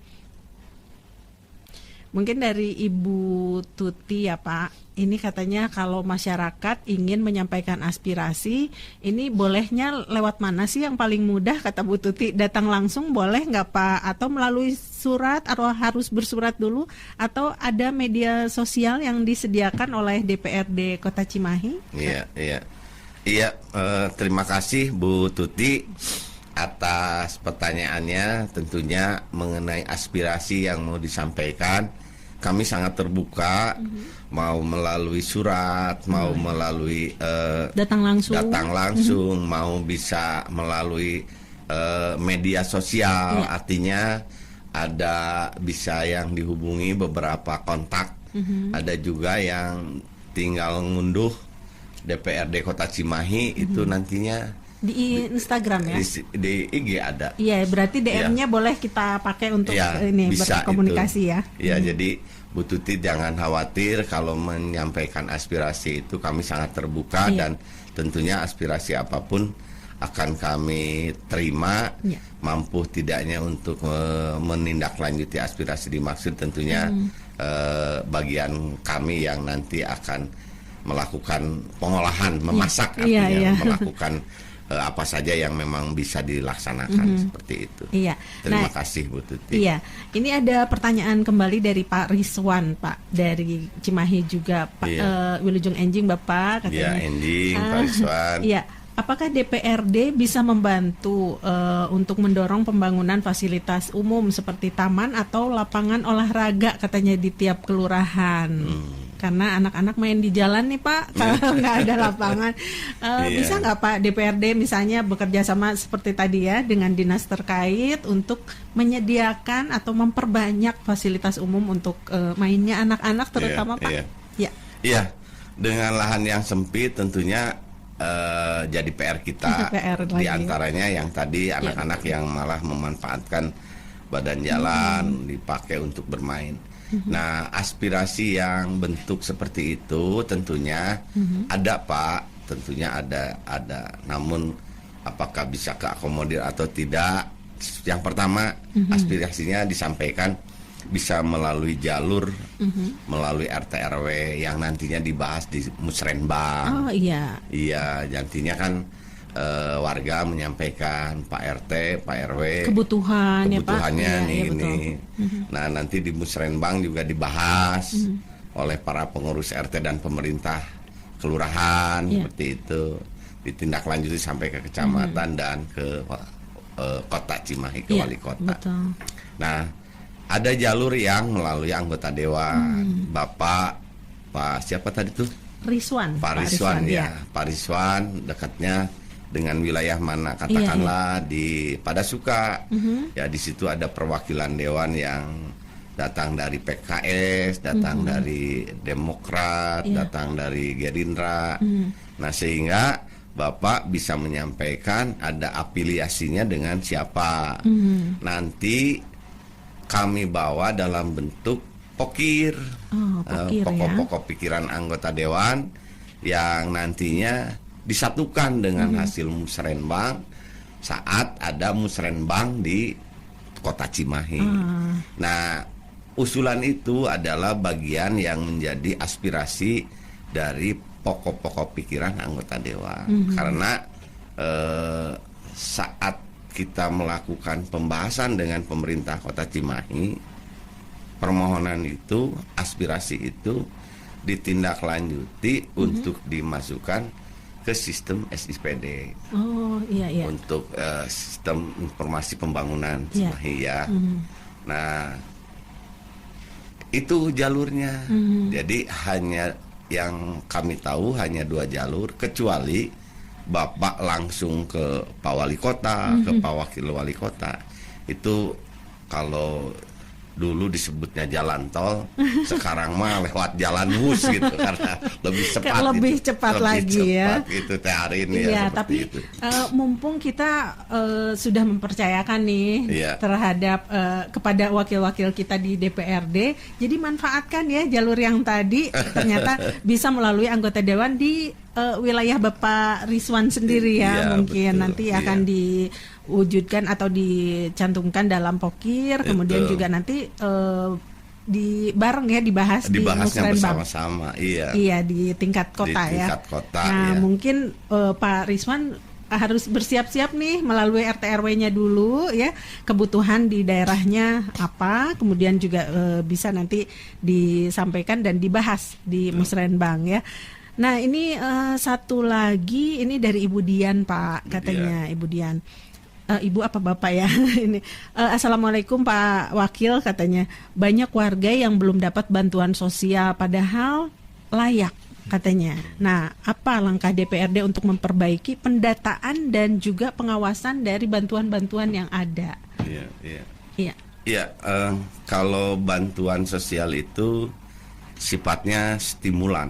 mungkin dari Ibu Tuti ya Pak. Ini katanya kalau masyarakat ingin menyampaikan aspirasi, ini bolehnya lewat mana sih yang paling mudah, kata Bu Tuti? Datang langsung boleh nggak Pak? Atau melalui surat, atau harus bersurat dulu? Atau ada media sosial yang disediakan oleh DPRD Kota Cimahi? Iya, terima kasih Bu Tuti atas pertanyaannya. Tentunya mengenai aspirasi yang mau disampaikan, kami sangat terbuka, mau melalui surat, mau melalui datang langsung, mau bisa melalui media sosial. Artinya ada bisa yang dihubungi beberapa kontak, ada juga yang tinggal ngunduh DPRD Kota Cimahi itu nantinya di Instagram ya? Di IG ada. Iya, berarti DM-nya boleh kita pakai untuk ini berkomunikasi itu. Ya, jadi Bu Tuti jangan khawatir kalau menyampaikan aspirasi itu, kami sangat terbuka dan tentunya aspirasi apapun akan kami terima. Mampu tidaknya untuk menindaklanjuti aspirasi dimaksud tentunya bagian kami yang nanti akan melakukan pengolahan, memasak, artinya melakukan apa saja yang memang bisa dilaksanakan seperti itu. Iya. Terima kasih Bu Tuti. Iya. Ini ada pertanyaan kembali dari Pak Rizwan Pak, dari Cimahi juga Pak. Wilujeng Enjing Bapak katanya. Iya, Enjing Pak Rizwan. Iya. Apakah DPRD bisa membantu untuk mendorong pembangunan fasilitas umum seperti taman atau lapangan olahraga katanya di tiap kelurahan? Karena anak-anak main di jalan nih Pak, kalau nggak ada lapangan. Bisa nggak Pak DPRD misalnya bekerja sama seperti tadi ya dengan dinas terkait untuk menyediakan atau memperbanyak fasilitas umum untuk mainnya anak-anak terutama Pak? Iya, dengan lahan yang sempit tentunya jadi PR kita. PR di antaranya yang tadi anak-anak yang malah memanfaatkan badan jalan dipakai untuk bermain. Nah, aspirasi yang bentuk seperti itu tentunya ada, Pak, tentunya ada. Namun apakah bisa keakomodir atau tidak? Yang pertama, aspirasinya disampaikan bisa melalui jalur, melalui RT RW yang nantinya dibahas di Musrenbang. Oh iya. Iya, nantinya kan warga menyampaikan Pak RT, Pak RW kebutuhannya Pak. Iya, ini. Nah, nanti di Musrenbang juga dibahas oleh para pengurus RT dan pemerintah kelurahan seperti itu. Ditindaklanjuti sampai ke kecamatan dan ke kota Cimahi, ke wali kota. Betul. Nah, ada jalur yang melalui anggota dewan. Bapak Pak siapa tadi tuh? Rizwan. Pak Rizwan ya. Pak Rizwan dekatnya dengan wilayah mana? Katakanlah di Padasuka. Ya, di situ ada perwakilan dewan yang datang dari PKS, datang dari Demokrat, datang dari Gerindra. Nah, sehingga Bapak bisa menyampaikan ada afiliasinya dengan siapa. Nanti kami bawa dalam bentuk pokir, pokok-pokok pikiran anggota dewan yang nantinya disatukan dengan hasil musrenbang saat ada musrenbang di kota Cimahi. Nah, usulan itu adalah bagian yang menjadi aspirasi dari pokok-pokok pikiran anggota dewan. Karena saat kita melakukan pembahasan dengan pemerintah kota Cimahi, permohonan itu, aspirasi itu ditindaklanjuti untuk dimasukkan ke sistem SIPD. Oh iya. Untuk sistem informasi pembangunan Cimahi ya. Nah, itu jalurnya. Jadi hanya yang kami tahu hanya 2 jalur, kecuali Bapak langsung ke Pak Wali Kota, ke Pak Wakil Wali Kota. Itu kalau dulu disebutnya jalan tol, sekarang mah lewat jalan bus gitu karena lebih cepat. Lebih cepat lagi ya. Itu teh hari ini ya. Tapi mumpung kita sudah mempercayakan nih terhadap kepada wakil-wakil kita di DPRD, jadi manfaatkan ya jalur yang tadi ternyata bisa melalui anggota dewan di wilayah Bapak Rizwan sendiri ya, mungkin betul. Nanti akan diwujudkan atau dicantumkan dalam pokir, kemudian juga nanti dibahas di Musrenbang bersama-sama, iya di tingkat kota ya. Nah mungkin Pak Rizwan harus bersiap-siap nih melalui RT RW-nya dulu ya, kebutuhan di daerahnya apa, kemudian juga bisa nanti disampaikan dan dibahas di Musrenbang ya. Nah ini satu lagi, ini dari Ibu Dian Pak, katanya Ibu Dian. Ibu apa Bapak ya? Ini Assalamualaikum Pak Wakil, katanya banyak warga yang belum dapat bantuan sosial padahal layak katanya. Nah apa langkah DPRD untuk memperbaiki pendataan dan juga pengawasan dari bantuan-bantuan yang ada? Iya. Kalau bantuan sosial itu sifatnya stimulan.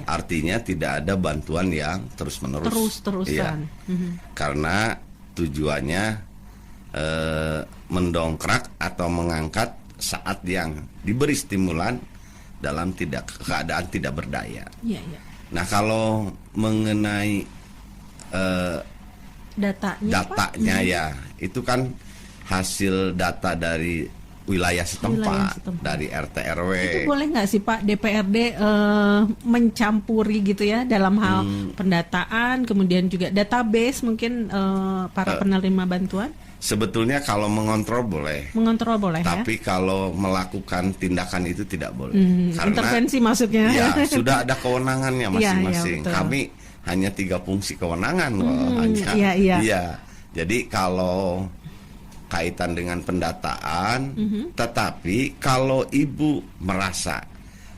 Artinya tidak ada bantuan yang terus-menerus. Terus-terusan. Karena tujuannya mendongkrak atau mengangkat saat yang diberi stimulan dalam keadaan tidak berdaya. Nah kalau mengenai datanya ya, itu kan hasil data dari wilayah setempat, dari RT RW. Itu boleh nggak sih Pak DPRD mencampuri gitu ya dalam hal pendataan, kemudian juga database mungkin para penerima bantuan? Sebetulnya kalau mengontrol boleh. Tapi kalau melakukan tindakan itu tidak boleh. Karena intervensi maksudnya. Ya sudah ada kewenangannya masing-masing. Kami hanya 3 fungsi kewenangan loh. Iya. Jadi kalau kaitan dengan pendataan, tetapi kalau ibu merasa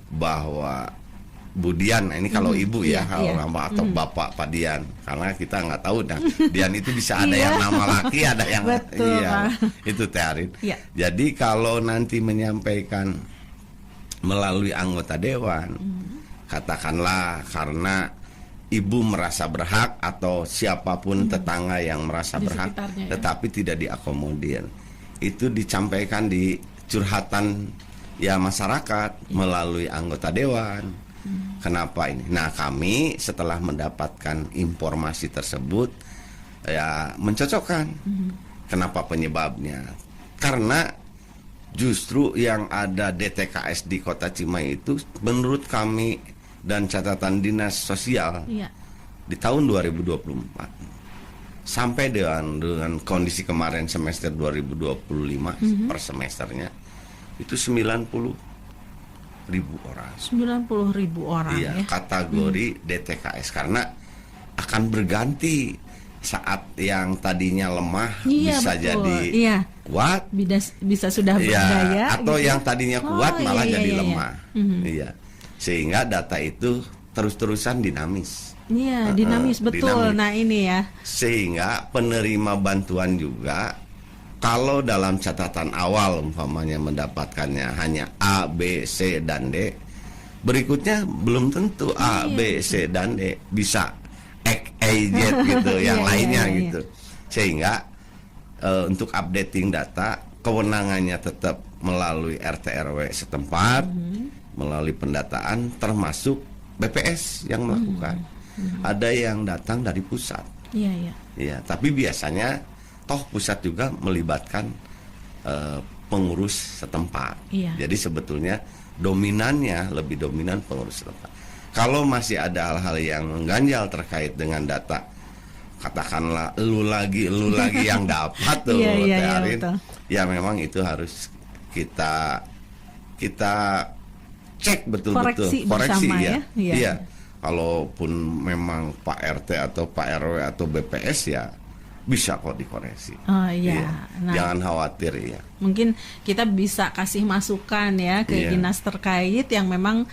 bahwa Bu Dian, ini kalau ibu ya, atau Bapak Pak Dian, karena kita nggak tahu, nah Dian itu bisa ada yang nama laki, ada yang itu Tearin. Jadi kalau nanti menyampaikan melalui anggota dewan, katakanlah karena ibu merasa berhak atau siapapun tetangga yang merasa berhak, tetapi tidak diakomodir. Itu disampaikan di curhatan ya masyarakat melalui anggota dewan. Kenapa ini? Nah, kami setelah mendapatkan informasi tersebut ya mencocokkan. Kenapa penyebabnya? Karena justru yang ada DTKS di Kota Cimahi itu menurut kami dan catatan dinas sosial di tahun 2024 sampai dengan kondisi kemarin semester 2025 per semesternya itu 90.000 orang. 90.000 orang ya. Kategori DTKS karena akan berganti saat yang tadinya lemah bisa betul. Jadi kuat, bisa sudah berdaya atau gitu. Yang tadinya kuat malah jadi lemah. Iya. Sehingga data itu terus-terusan dinamis. Iya, dinamis betul. Dinamis. Nah, ini ya. Sehingga penerima bantuan juga kalau dalam catatan awal umpamanya mendapatkannya hanya A, B, C dan D, berikutnya belum tentu A, B, C dan D bisa X, Y, Z gitu, yang lainnya gitu. Sehingga untuk updating data kewenangannya tetap melalui RT RW setempat. Melalui pendataan termasuk BPS yang melakukan. Ada yang datang dari pusat. Iya, tapi biasanya toh pusat juga melibatkan pengurus setempat. Jadi sebetulnya dominannya lebih dominan pengurus setempat. Kalau masih ada hal-hal yang mengganjal terkait dengan data, katakanlah lu lagi yang dapat tuh Arin, ya memang itu harus kita cek betul-betul koreksi ya. Iya. Kalaupun memang Pak RT atau Pak RW atau BPS ya bisa kok dikoreksi. Oh iya. Nah, jangan khawatir ya. Mungkin kita bisa kasih masukan ya ke dinas terkait yang memang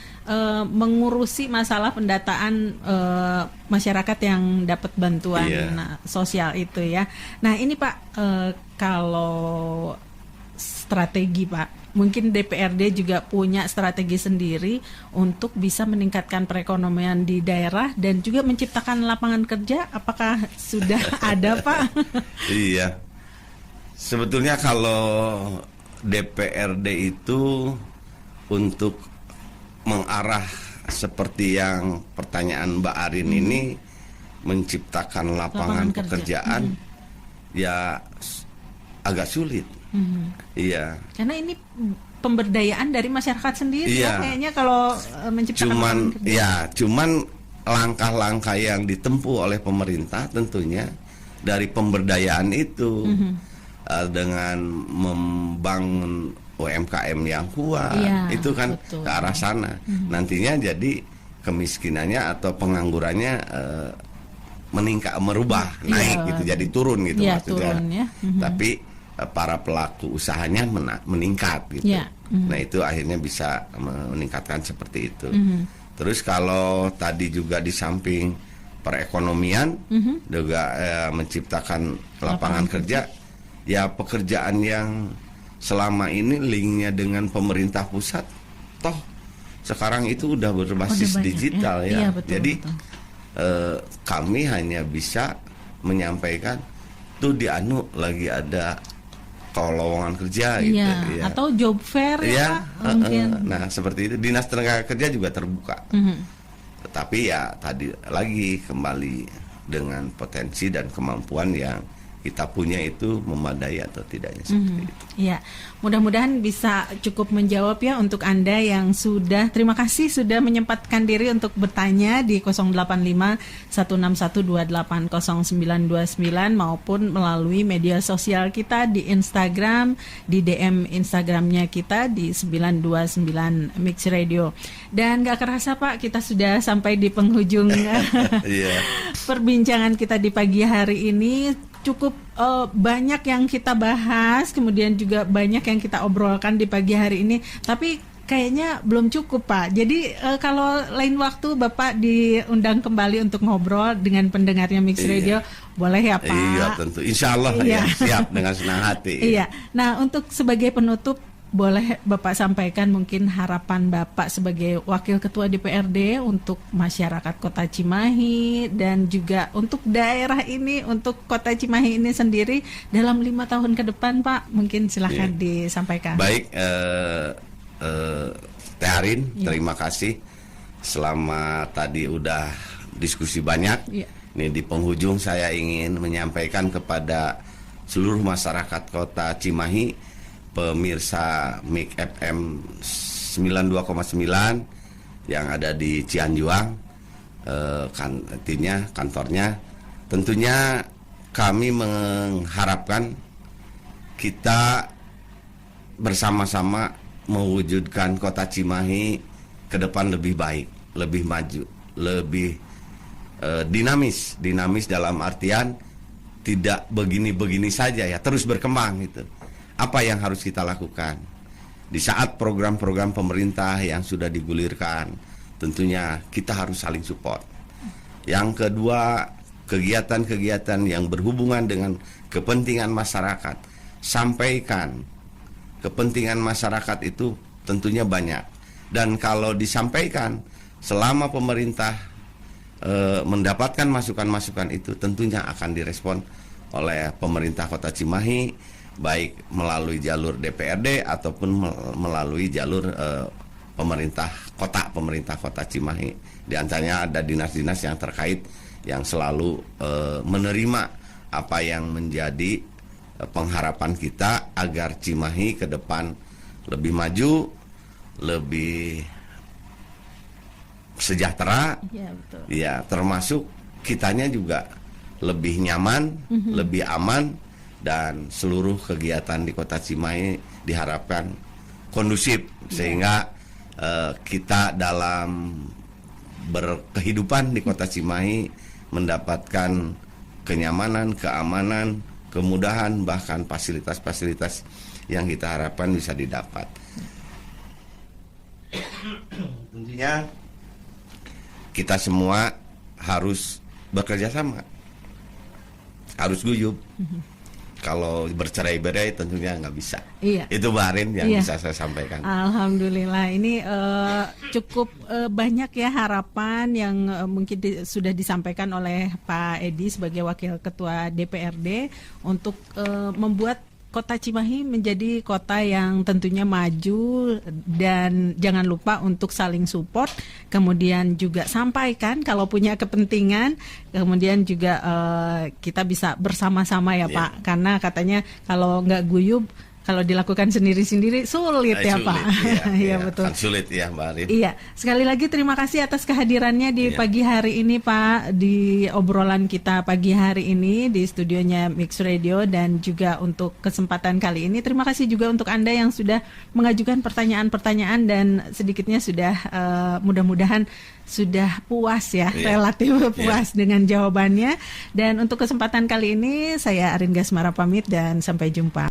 mengurusi masalah pendataan masyarakat yang dapat bantuan sosial itu ya. Nah, ini Pak kalau strategi Pak, mungkin DPRD juga punya strategi sendiri untuk bisa meningkatkan perekonomian di daerah dan juga menciptakan lapangan kerja. Apakah sudah ada Pak? Iya, sebetulnya kalau DPRD itu untuk mengarah seperti yang pertanyaan Mbak Arin ini menciptakan lapangan pekerjaan ya agak sulit. Iya. Karena ini pemberdayaan dari masyarakat sendiri ya kayaknya kalau menciptakan cuman langkah-langkah yang ditempuh oleh pemerintah tentunya dari pemberdayaan itu dengan membangun UMKM yang kuat itu kan betul. Ke arah sana. Nantinya jadi kemiskinannya atau penganggurannya meningkat, merubah, naik gitu, jadi turun gitu maksudnya. Turun, tapi para pelaku usahanya meningkat gitu. Nah itu akhirnya bisa meningkatkan seperti itu. Terus kalau tadi juga di samping perekonomian juga menciptakan lapangan kerja, ya pekerjaan yang selama ini linknya dengan pemerintah pusat, toh sekarang itu udah berbasis digital ya. Betul, jadi kami hanya bisa menyampaikan tuh di Anu lagi ada lowongan kerja gitu ya. Atau job fair mungkin. Nah seperti itu, dinas tenaga kerja juga terbuka. Tetapi ya tadi lagi kembali dengan potensi dan kemampuan yang kita punya itu memadai atau tidaknya seperti itu. Ya, mudah-mudahan bisa cukup menjawab ya untuk Anda yang sudah, terima kasih sudah menyempatkan diri untuk bertanya di 085-161280929 maupun melalui media sosial kita di Instagram, di DM Instagramnya kita di 929 Mix Radio. Dan gak kerasa Pak, kita sudah sampai di penghujung perbincangan kita di pagi hari ini. Cukup banyak yang kita bahas, kemudian juga banyak yang kita obrolkan di pagi hari ini. Tapi kayaknya belum cukup Pak. Jadi kalau lain waktu Bapak diundang kembali untuk ngobrol dengan pendengarnya Mix Radio, boleh ya Pak? Iya tentu, insya Allah ya siap dengan senang hati. Iya. Nah untuk sebagai penutup boleh Bapak sampaikan mungkin harapan Bapak sebagai Wakil Ketua DPRD untuk masyarakat Kota Cimahi dan juga untuk daerah ini, untuk Kota Cimahi ini sendiri dalam 5 tahun ke depan, Pak. Mungkin silahkan disampaikan. Baik, Teh Arin, terima kasih. Selama tadi udah diskusi banyak. Nih di penghujung saya ingin menyampaikan kepada seluruh masyarakat Kota Cimahi, pemirsa MIK FM 92,9 yang ada di Cianjuang, kantornya, tentunya kami mengharapkan kita bersama-sama mewujudkan Kota Cimahi ke depan lebih baik, lebih maju, lebih dinamis dalam artian tidak begini-begini saja ya, terus berkembang gitu. Apa yang harus kita lakukan di saat program-program pemerintah yang sudah digulirkan? Tentunya kita harus saling support. Yang kedua, kegiatan-kegiatan yang berhubungan dengan kepentingan masyarakat, sampaikan. Kepentingan masyarakat itu tentunya banyak, dan kalau disampaikan selama pemerintah mendapatkan masukan-masukan itu, tentunya akan direspon oleh pemerintah Kota Cimahi, baik melalui jalur DPRD ataupun melalui jalur pemerintah Kota Cimahi. Di antaranya ada dinas-dinas yang terkait yang selalu menerima apa yang menjadi pengharapan kita agar Cimahi ke depan lebih maju, lebih sejahtera, betul. Ya, termasuk kitanya juga lebih nyaman, lebih aman, dan seluruh kegiatan di Kota Cimahi diharapkan kondusif sehingga kita dalam berkehidupan di Kota Cimahi mendapatkan kenyamanan, keamanan, kemudahan, bahkan fasilitas-fasilitas yang kita harapkan bisa didapat. Tentunya kita semua harus bekerja sama, harus guyup. Kalau bercerai-berai tentunya nggak bisa. Itu Barin yang bisa saya sampaikan. Alhamdulillah, ini cukup banyak ya harapan yang mungkin sudah disampaikan oleh Pak Edi sebagai Wakil Ketua DPRD untuk membuat Kota Cimahi menjadi kota yang tentunya maju, dan jangan lupa untuk saling support, kemudian juga sampaikan kalau punya kepentingan, kemudian juga kita bisa bersama-sama ya Pak, karena katanya kalau nggak guyub, kalau dilakukan sendiri-sendiri sulit ya Pak. Iya betul. Kan sulit ya Mbak Arin. Iya, sekali lagi terima kasih atas kehadirannya di pagi hari ini Pak, di obrolan kita pagi hari ini di studionya Mix Radio, dan juga untuk kesempatan kali ini terima kasih juga untuk Anda yang sudah mengajukan pertanyaan-pertanyaan, dan sedikitnya sudah mudah-mudahan sudah puas ya, relatif puas dengan jawabannya. Dan untuk kesempatan kali ini saya Arin Gasmara pamit dan sampai jumpa.